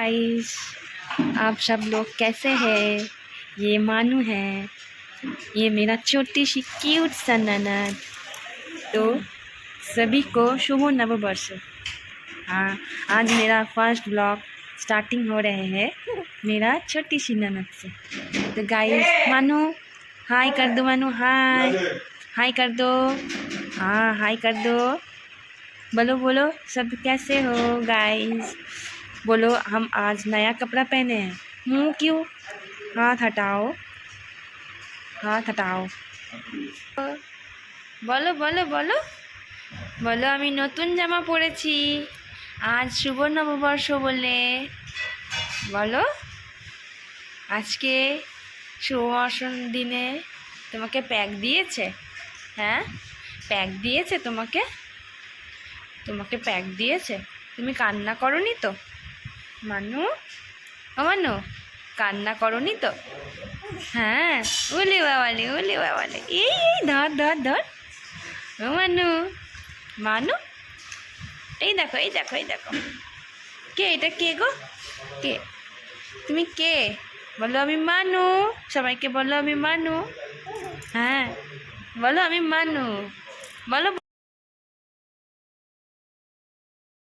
Guys, आप सब लोग कैसे हैं? ये मानू है, ये मेरा छोटी सी क्यूट सा ननद। तो सभी को शुभ नववर्ष। हाँ, आज मेरा फर्स्ट ब्लॉग स्टार्टिंग हो रहे हैं मेरा छोटी सी ननद से। तो गाइस, मानू हाय कर दो, मानू हाय हाय कर दो। हाँ, हाय कर दो। बोलो बोलो सब कैसे हो गाइस। बोलो हम आज नया कपड़ा पहने हैं। मुँह क्यों? हाथ हटाओ, हाथ हटाओ। बोलो बोलो बोलो बोलो আমি নতুন জামা পরেছি আজ শুভ নববর্ষ বলে। বলো আজকে শুভ দিনে তোমাকে প্যাক দিয়েছে? হ্যাঁ, প্যাক দিয়েছে তোমাকে? তোমাকে প্যাক দিয়েছে? তুমি কান্না করনি তো মানু? ও মানু, কান্না করনি তো? হ্যাঁ, ওলে বাবালে এই ধর ধর ধর। ও মানু, মানু এই দেখো এই দেখো এই দেখো। কে এটা? কে গো? কে তুমি? কে? বলো আমি মানু। সবাইকে বলো আমি মানু। হ্যাঁ বলো আমি মানু। বলো।